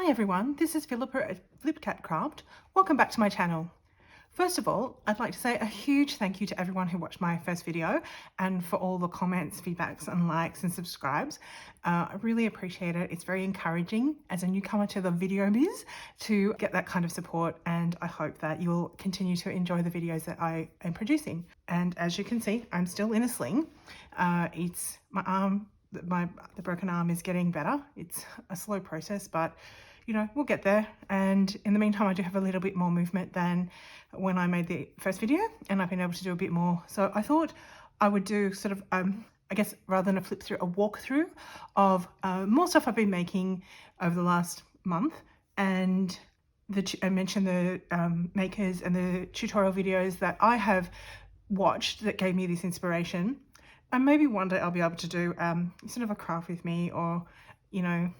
Hi everyone, this is Philippa at FlipCat Craft. Welcome back to my channel. First of all, I'd like to say a huge thank you to everyone who watched my first video and for all the comments, feedbacks and likes and subscribes. I really appreciate it. It's very encouraging as a newcomer to the video biz to get that kind of support, and I hope that you'll continue to enjoy the videos that I am producing. And as you can see, I'm still in a sling. It's my arm. The broken arm is getting better. It's a slow process, but you know, we'll get there. And in the meantime, I do have a little bit more movement than when I made the first video, and I've been able to do a bit more. So I thought I would do sort of, I guess rather than a flip through, a walkthrough of more stuff I've been making over the last month, and I mentioned the makers and the tutorial videos that I have watched that gave me this inspiration. And maybe one day I'll be able to do sort of a craft with me, or, you know,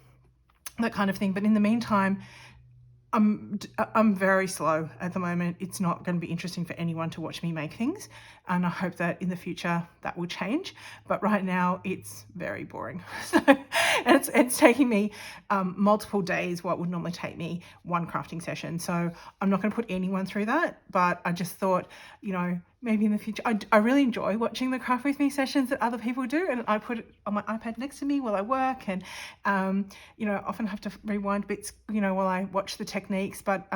that kind of thing. But in the meantime, I'm very slow at the moment. It's not going to be interesting for anyone to watch me make things. And I hope that in the future that will change. But right now it's very boring. So it's taking me multiple days what would normally take me one crafting session. So I'm not going to put anyone through that. But I just thought, you know, maybe in the future, I really enjoy watching the craft with me sessions that other people do, and I put it on my iPad next to me while I work, and you know, often have to rewind bits, you know, while I watch the techniques. But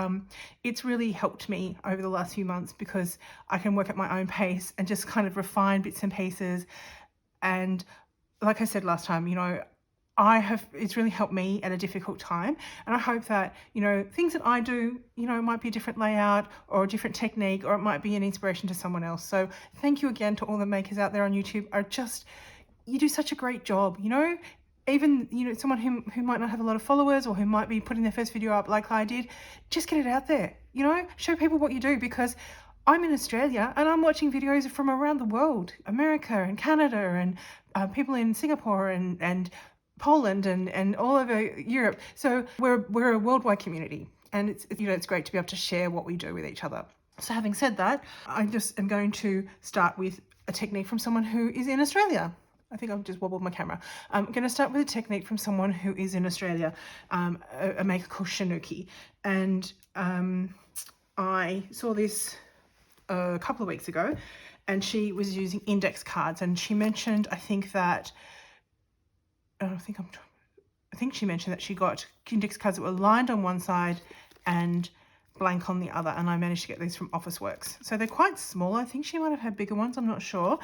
it's really helped me over the last few months because I can work at my own pace and just kind of refine bits and pieces. And like I said last time, you know, it's really helped me at a difficult time, and I hope that, you know, things that I do, you know, might be a different layout or a different technique, or it might be an inspiration to someone else. So thank you again to all the makers out there on YouTube. You do such a great job, you know. Even, you know, someone who might not have a lot of followers, or who might be putting their first video up like I did, just get it out there, you know, show people what you do, because I'm in Australia and I'm watching videos from around the world, America and Canada, and people in Singapore and Poland and all over Europe. So we're a worldwide community, and it's, you know, it's great to be able to share what we do with each other. So having said that, I just am going to start with a technique from someone who is in Australia. I think I've just wobbled my camera. I'm going to start with a technique from someone who is in Australia, a maker called Shanuki. And I saw this a couple of weeks ago, and she was using index cards, and she mentioned, I think she mentioned that she got index cards that were lined on one side and blank on the other, and I managed to get these from Officeworks. So they're quite small. I think she might have had bigger ones, I'm not sure,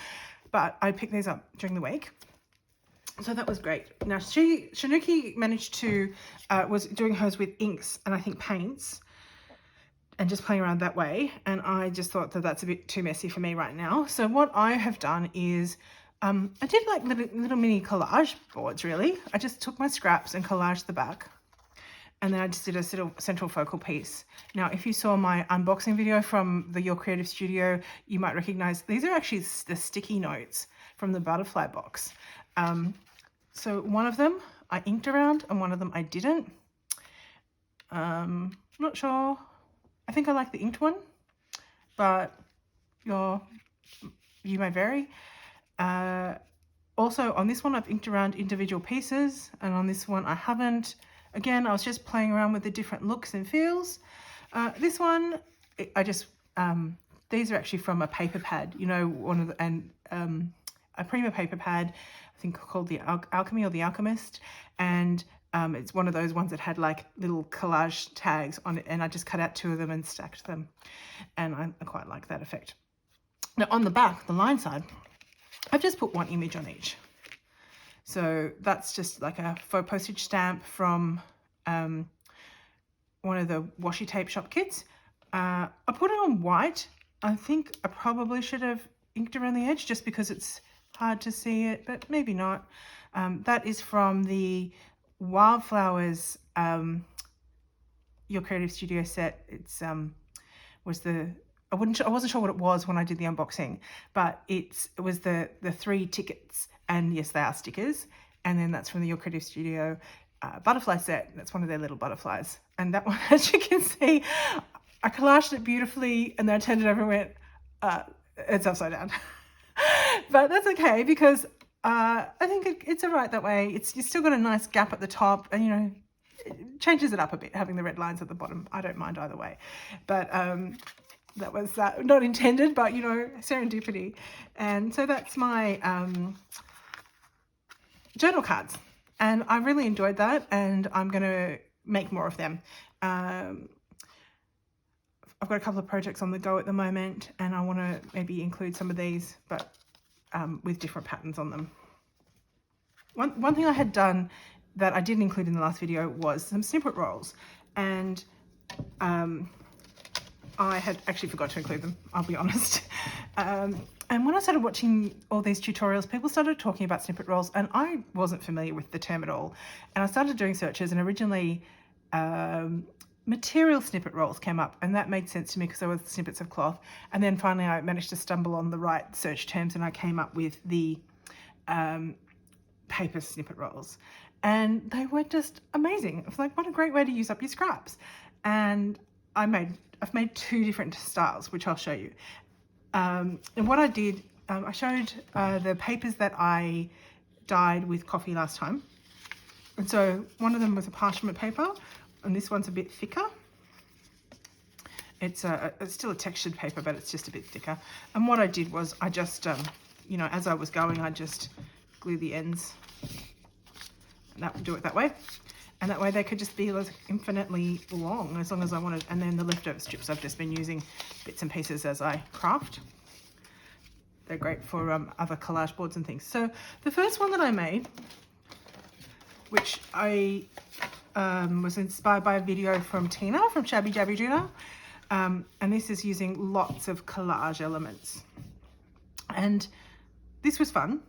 but I picked these up during the week. So that was great. Now Shanuki managed to, was doing hers with inks and I think paints, and just playing around that way. And I just thought that that's a bit too messy for me right now. So what I have done is, I did like little mini collage boards, really. I just took my scraps and collaged the back, and then I just did a central focal piece. Now, if you saw my unboxing video from the Your Creative Studio, you might recognize these are actually the sticky notes from the butterfly box. So one of them I inked around and one of them I didn't. Not sure. I think I like the inked one, but you may vary. Also on this one I've inked around individual pieces, and on this one I haven't. Again, I was just playing around with the different looks and feels. This one, these are actually from a paper pad, you know, a Prima paper pad, I think called the Alchemy or the Alchemist, and it's one of those ones that had like little collage tags on it, and I just cut out 2 of them and stacked them, and I quite like that effect. Now on the back, the line side, I've just put 1 image on each. So that's just like a faux postage stamp from one of the washi tape shop kits. I put it on white. I think I probably should have inked around the edge just because it's hard to see it, but maybe not. That is from the Wildflowers Your Creative Studio set. It's I wasn't sure what it was when I did the unboxing, but it was the 3 tickets, and yes, they are stickers. And then that's from the Your Creative Studio butterfly set. That's one of their little butterflies. And that one, as you can see, I collaged it beautifully, and then I turned it over and went, it's upside down. But that's okay, because I think it's all right that way. You've still got a nice gap at the top, and you know, it changes it up a bit, having the red lines at the bottom. I don't mind either way. But that was not intended, but, you know, serendipity. And so that's my journal cards. And I really enjoyed that, and I'm going to make more of them. I've got a couple of projects on the go at the moment, and I want to maybe include some of these, but with different patterns on them. One thing I had done that I didn't include in the last video was some snippet rolls, and I had actually forgot to include them, I'll be honest. And when I started watching all these tutorials, people started talking about snippet rolls, and I wasn't familiar with the term at all. And I started doing searches, and originally material snippet rolls came up, and that made sense to me because they were snippets of cloth. And then finally I managed to stumble on the right search terms, and I came up with the paper snippet rolls, and they were just amazing. It was like, what a great way to use up your scraps. And I've made two different styles, which I'll show you. And what I did, I showed the papers that I dyed with coffee last time. And so one of them was a parchment paper, and this one's a bit thicker. It's still a textured paper, but it's just a bit thicker. And what I did was I just, you know, as I was going, I just glue the ends, and that would do it that way. And that way they could just be infinitely long as I wanted. And then the leftover strips I've just been using bits and pieces as I craft. They're great for other collage boards and things. So the first one that I made, which I was inspired by a video from Tina from Shabbydabbydoodah, and this is using lots of collage elements. And this was fun.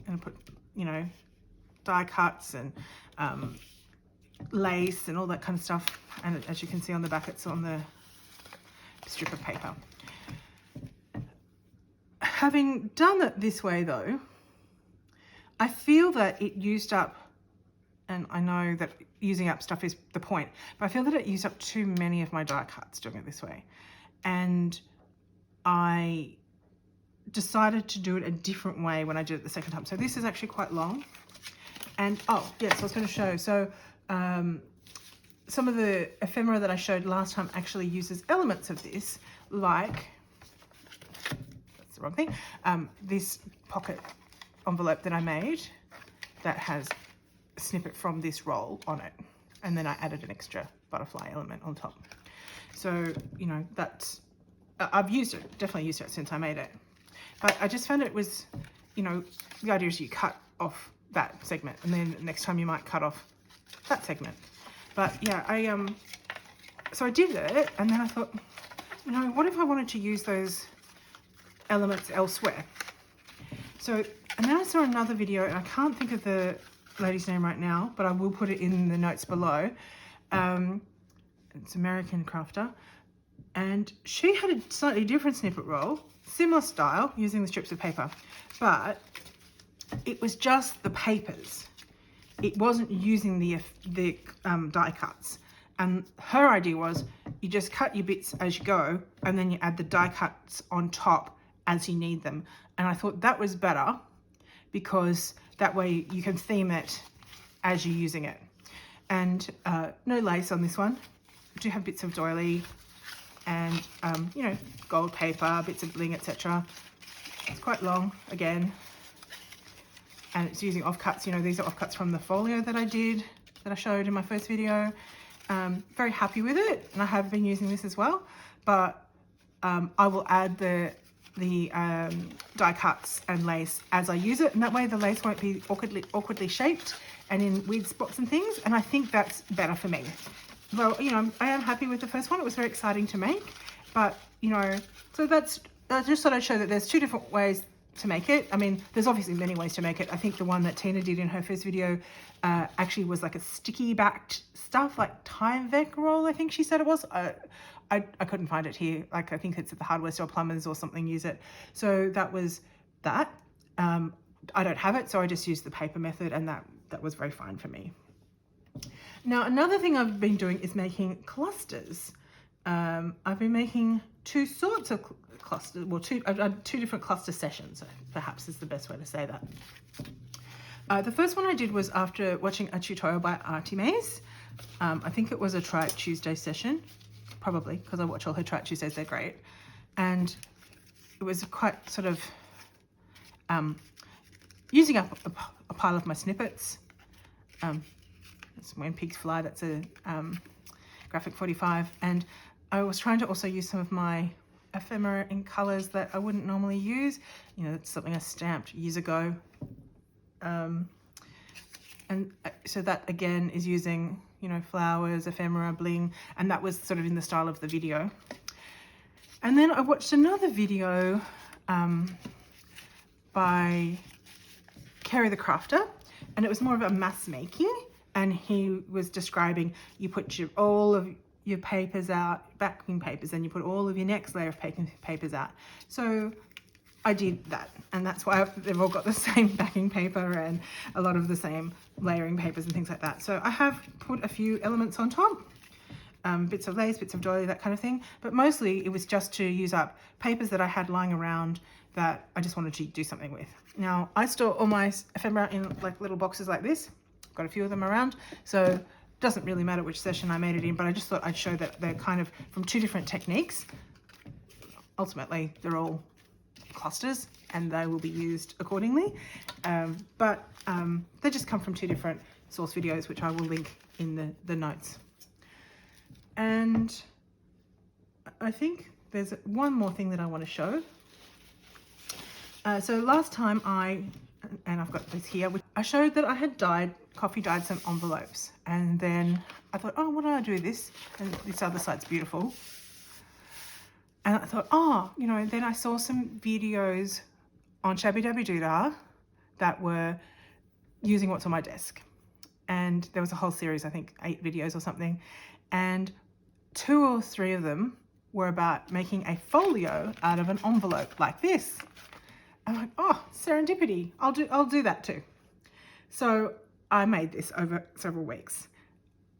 And I put, you know, die cuts and lace and all that kind of stuff, and as you can see on the back, it's on the strip of paper. Having done it this way though, I feel that it used up, and I know that using up stuff is the point, but I feel that it used up too many of my die cuts doing it this way, and I decided to do it a different way when I did it the second time. So this is actually quite long, and oh yes, I was going to show, so some of the ephemera that I showed last time actually uses elements of this, like, that's the wrong thing, this pocket envelope that I made that has a snippet from this roll on it, and then I added an extra butterfly element on top. So, you know, that's, I've used it, definitely used it since I made it, but I just found it was, you know, the idea is you cut off that segment, and then next time you might cut off that segment. But yeah, so I did it, and then I thought, you know, what if I wanted to use those elements elsewhere? So, and then I saw another video, and I can't think of the lady's name right now, but I will put it in the notes below. It's American crafter, and she had a slightly different snippet roll, similar style, using the strips of paper, but it was just the papers. It wasn't using the die cuts. And her idea was you just cut your bits as you go, and then you add the die cuts on top as you need them. And I thought that was better, because that way you can theme it as you're using it. And no lace on this one. I do have bits of doily and you know, gold paper, bits of bling, etc. It's quite long again. And it's using offcuts. You know, these are offcuts from the Folio that I did, that I showed in my first video. Very happy with it, and I have been using this as well. But I will add the die cuts and lace as I use it, and that way the lace won't be awkwardly shaped and in weird spots and things. And I think that's better for me. Well, you know, I am happy with the first one. It was very exciting to make, but you know, so that's, I just thought I'd show that there's two different ways to make it. I mean, there's obviously many ways to make it. I think the one that Tina did in her first video actually was like a sticky backed stuff, like Tyvek roll, I think she said it was. I couldn't find it here. Like, I think it's at the hardware store, Plumbers or something use it. So that was that. I don't have it, so I just used the paper method, and that was very fine for me. Now, another thing I've been doing is making clusters. I've been making two sorts of clusters, well, I've done two different cluster sessions, perhaps is the best way to say that. The first one I did was after watching a tutorial by Artemis I think it was a Try It Tuesday session, probably, because I watch all her Try It Tuesdays, they're great. And it was quite sort of using up a pile of my snippets. That's When Pigs Fly, that's a graphic 45. And I was trying to also use some of my ephemera in colours that I wouldn't normally use. You know, it's something I stamped years ago. And so that again is using, you know, flowers, ephemera, bling, and that was sort of in the style of the video. And then I watched another video by Kerry the Crafter, and it was more of a mass making, and he was describing, you put all of your papers out, backing papers, and you put all of your next layer of papers out. So I did that, and that's why they've all got the same backing paper and a lot of the same layering papers and things like that. So I have put a few elements on top, bits of lace, bits of doily, that kind of thing, but mostly it was just to use up papers that I had lying around that I just wanted to do something with. Now, I store all my ephemera in like little boxes like this. Got a few of them around, so it doesn't really matter which session I made it in, but I just thought I'd show that they're kind of from two different techniques. Ultimately, they're all clusters and they will be used accordingly, but they just come from two different source videos, which I will link in the notes. And I think there's one more thing that I want to show. So last time and I've got this here, I showed that I had coffee dyed some envelopes, and then I thought, oh, what do I do with this? And this other side's beautiful. And I thought, oh, you know, then I saw some videos on Shabbydabbydoodah that were using what's on my desk. And there was a whole series, I think 8 videos or something. And 2 or 3 of them were about making a folio out of an envelope like this. I'm like, oh, serendipity. I'll do that too. So I made this over several weeks.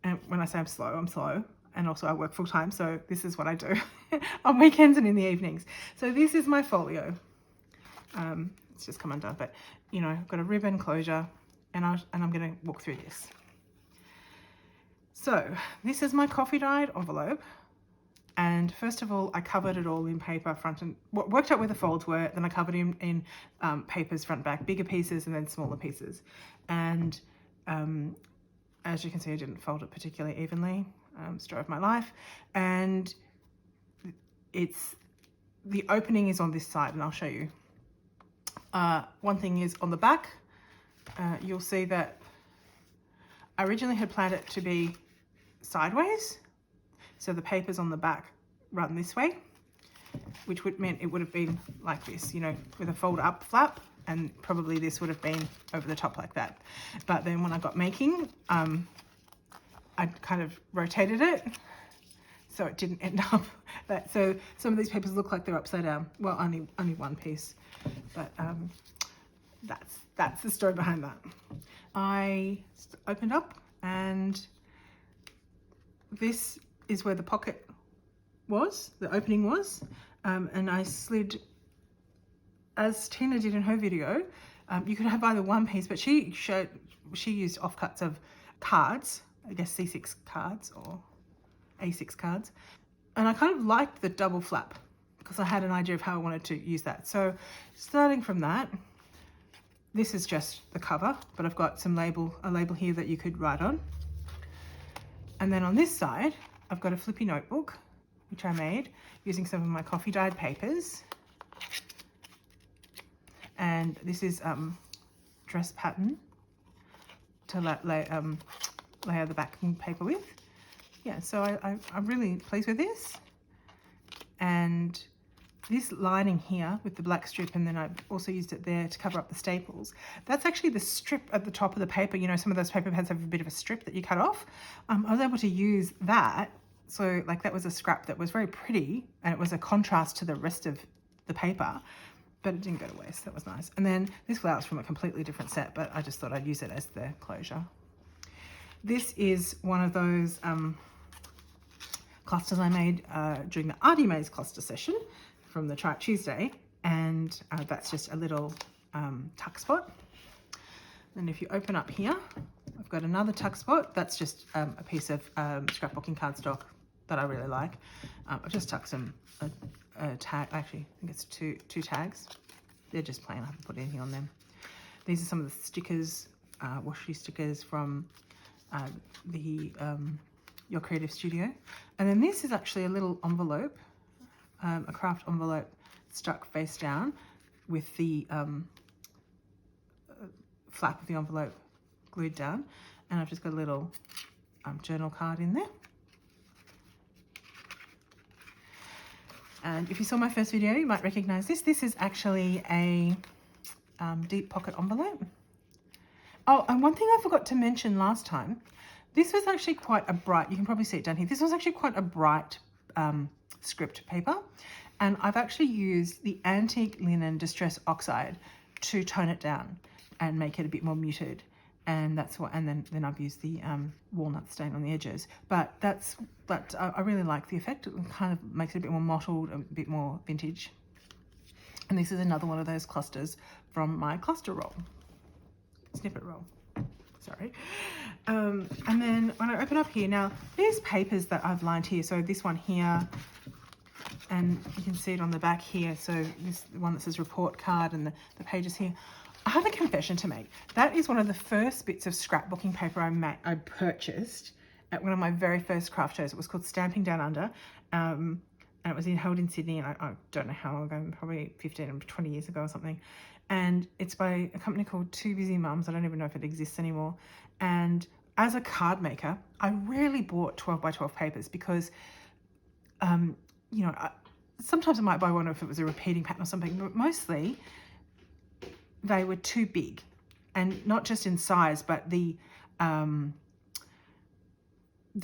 And when I say I'm slow. And also I work full time, so this is what I do on weekends and in the evenings. So this is my folio. It's just come undone, but you know, I've got a ribbon closure, and I'm going to walk through this. So this is my coffee dyed envelope. And first of all, I covered it all in paper front and worked out where the folds were. Then I covered him in papers front and back, bigger pieces and then smaller pieces. And as you can see, I didn't fold it particularly evenly. Story of my life. And the opening is on this side, and I'll show you. One thing is on the back, you'll see that I originally had planned it to be sideways. So the papers on the back run this way, which would mean it would have been like this, you know, with a fold up flap, and probably this would have been over the top like that. But then when I got making, I kind of rotated it so it didn't end up that. So some of these papers look like they're upside down. Well, only one piece, but that's the story behind that. I opened up, and this is where the pocket was, the opening was, and I slid, as Tina did in her video. You could have either one piece, but she used offcuts of cards, I guess C6 cards or A6 cards. And I kind of liked the double flap because I had an idea of how I wanted to use that. So starting from that, this is just the cover, but I've got a label here that you could write on. And then on this side, I've got a flippy notebook, which I made using some of my coffee dyed papers. And this is dress pattern to layer the backing paper with. Yeah, so I'm really pleased with this. And this lining here with the black strip, and then I've also used it there to cover up the staples. That's actually the strip at the top of the paper. You know, some of those paper pads have a bit of a strip that you cut off. I was able to use that. So like that was a scrap that was very pretty, and it was a contrast to the rest of the paper, but it didn't go to waste. That was nice. And then this flower's from a completely different set, but I just thought I'd use it as the closure. This is one of those clusters I made during the Artie Maze cluster session from the Try It Tuesday, and that's just a little tuck spot. And if you open up here, I've got another tuck spot. That's just a piece of scrapbooking cardstock that I really like. I've just tucked some tag, actually I think it's two tags. They're just plain, I haven't put anything on them. These are some of the stickers, washi stickers from the Your Creative Studio. And then this is actually a little envelope, a craft envelope stuck face down with the flap of the envelope glued down. And I've just got a little journal card in there. And if you saw my first video, you might recognize this. This is actually a deep pocket envelope. Oh, and one thing I forgot to mention last time, this was actually quite a bright, you can probably see it down here, this was actually quite a bright script paper. And I've actually used the antique linen distress oxide to tone it down and make it a bit more muted. And that's what, and then I've used the walnut stain on the edges. But I really like the effect. It kind of makes it a bit more mottled, a bit more vintage. And this is another one of those clusters from my cluster roll, snippet roll, sorry. And then when I open up here, now there's papers that I've lined here. So this one here, and you can see it on the back here. So this one that says report card and the pages here. I have a confession to make. That is one of the first bits of scrapbooking paper I purchased at one of my very first craft shows. It was called Stamping Down Under, and it was held in Sydney, and I don't know how long ago, probably 15 or 20 years ago or something. And it's by a company called Two Busy Mums. I don't even know if it exists anymore. And as a card maker, I rarely bought 12 by 12 papers because, you know, sometimes I might buy one if it was a repeating pattern or something, but mostly they were too big, and not just in size, but the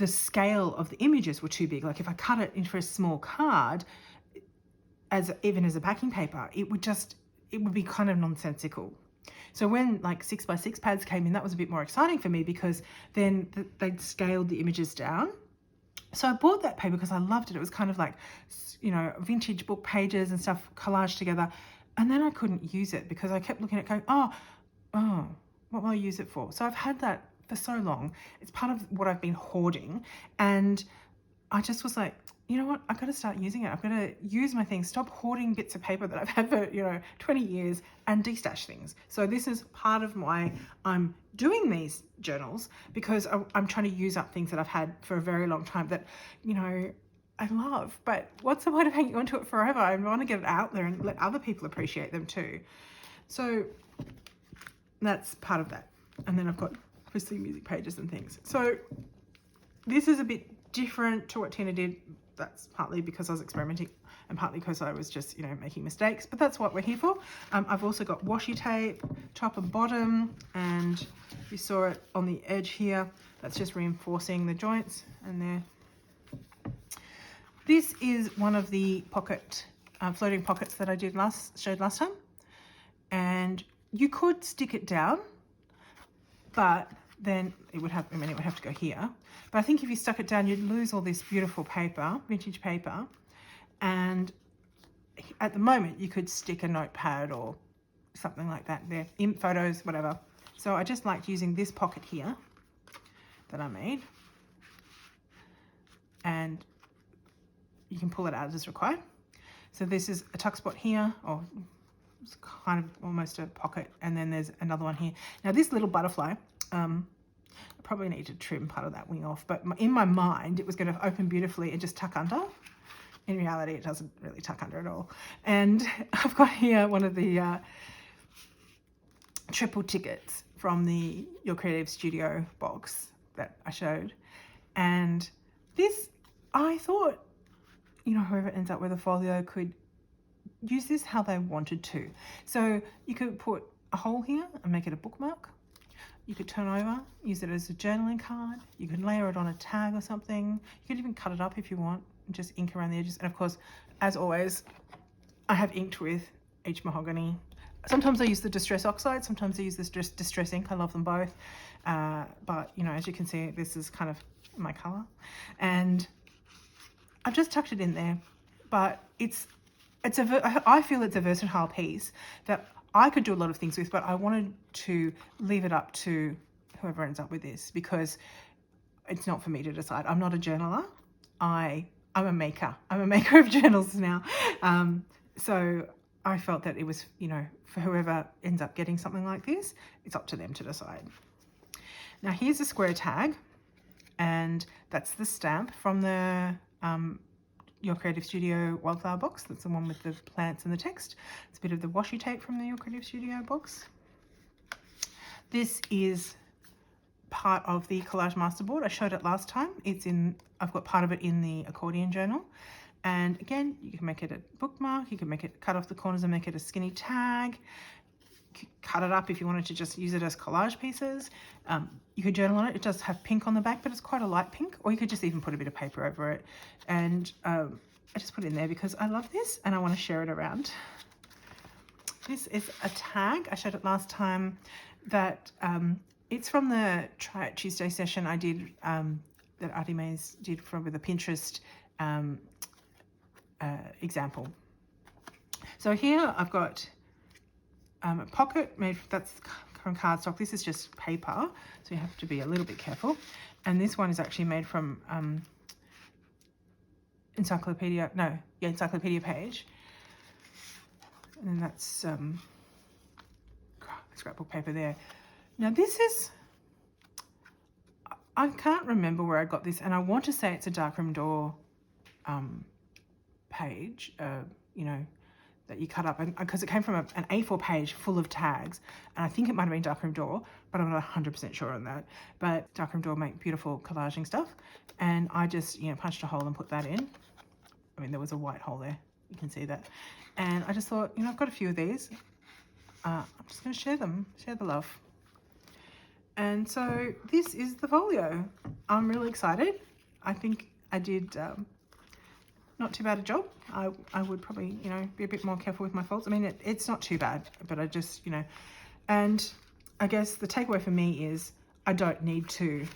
scale of the images were too big. Like if I cut it into a small card, even as a backing paper, it would be kind of nonsensical. So when like 6x6 pads came in, that was a bit more exciting for me because then they'd scaled the images down. So I bought that paper because I loved it. It was kind of like, you know, vintage book pages and stuff collaged together. And then I couldn't use it because I kept looking at it going, oh, what will I use it for? So I've had that for so long. It's part of what I've been hoarding. And I just was like, you know what? I've got to start using it. I've got to use my things, stop hoarding bits of paper that I've had for, you know, 20 years and destash things. So this is part of why I'm doing these journals, because I'm trying to use up things that I've had for a very long time that, you know, I love, but what's the point of hanging onto it forever? I want to get it out there and let other people appreciate them too. So that's part of that. And then I've got obviously music pages and things. So this is a bit different to what Tina did. That's partly because I was experimenting and partly because I was just, you know, making mistakes, but that's what we're here for. I've also got washi tape, top and bottom, and you saw it on the edge here. That's just reinforcing the joints, and there. This is one of the pocket floating pockets that I showed last time, and you could stick it down, but then it would have to go here. But I think if you stuck it down, you'd lose all this beautiful paper, vintage paper. And at the moment, you could stick a notepad or something like that there, in photos, whatever. So I just liked using this pocket here that I made, and you can pull it out as required. So this is a tuck spot here, or it's kind of almost a pocket, and then there's another one here. Now this little butterfly, I probably need to trim part of that wing off, but in my mind it was going to open beautifully and just tuck under. In reality, it doesn't really tuck under at all. And I've got here one of the triple tickets from the Your Creative Studio box that I showed. And this, I thought, you know, whoever ends up with a folio could use this how they wanted to. So you could put a hole here and make it a bookmark. You could turn over, use it as a journaling card. You could layer it on a tag or something. You could even cut it up if you want, and just ink around the edges. And of course, as always, I have inked with H mahogany. Sometimes I use the distress oxide, sometimes I use this distress ink. I love them both. But you know, as you can see, this is kind of my color. And I've just tucked it in there, but I feel it's a versatile piece that I could do a lot of things with, but I wanted to leave it up to whoever ends up with this, because it's not for me to decide. I'm not a journaler. I'm a maker. I'm a maker of journals now. So I felt that it was, you know, for whoever ends up getting something like this, it's up to them to decide. Now here's a square tag, and that's the stamp from the Your Creative Studio Wildflower box. That's the one with the plants and the text. It's a bit of the washi tape from the Your Creative Studio box. This is part of the collage masterboard. I showed it last time. I've got part of it in the accordion journal. And again, you can make it a bookmark, you can make it, cut off the corners and make it a skinny tag. You could cut it up if you wanted to just use it as collage pieces. You could journal on it. It does have pink on the back, but it's quite a light pink, or you could just even put a bit of paper over it. And I just put it in there because I love this and I want to share it around. This is a tag. I showed it last time that it's from the Try It Tuesday session I did, that Artie Mays did with a Pinterest example. So here I've got a pocket made, that's from cardstock. This is just paper, so you have to be a little bit careful. And this one is actually made from encyclopedia page. And then that's scrapbook paper there. Now this is, I can't remember where I got this, and I want to say it's a Darkroom Door page, you know, that you cut up, and because it came from an A4 page full of tags, and I think it might have been Darkroom Door, but I'm not 100% sure on that. But Darkroom Door make beautiful collaging stuff, and I just, you know, punched a hole and put that in. I mean, there was a white hole there, you can see that. And I just thought, you know, I've got a few of these. I'm just going to share them, share the love. And so this is the folio. I'm really excited. I think I did not too bad a job. I would probably, you know, be a bit more careful with my folds. I mean, it's not too bad, but I just, you know, and I guess the takeaway for me is I don't need to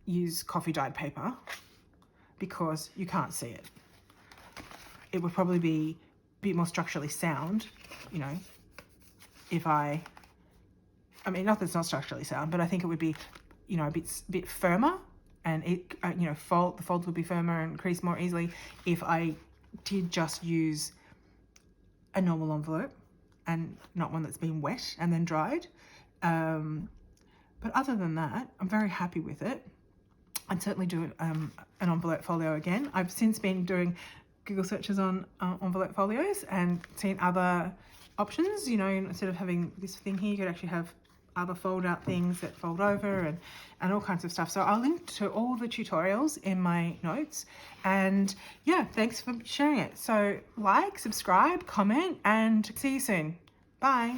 use coffee dyed paper because you can't see it. It would probably be a bit more structurally sound, you know, if I mean, not that it's not structurally sound, but I think it would be, you know, a bit firmer, and it, you know, the folds would be firmer and crease more easily if I did just use a normal envelope and not one that's been wet and then dried. But other than that, I'm very happy with it. I'd certainly do an envelope folio again. I've since been doing Google searches on envelope folios and seen other options. You know, instead of having this thing here, you could actually have other fold out things that fold over and all kinds of stuff. So I'll link to all the tutorials in my notes, and yeah, thanks for sharing it. So like, subscribe, comment, and see you soon. Bye.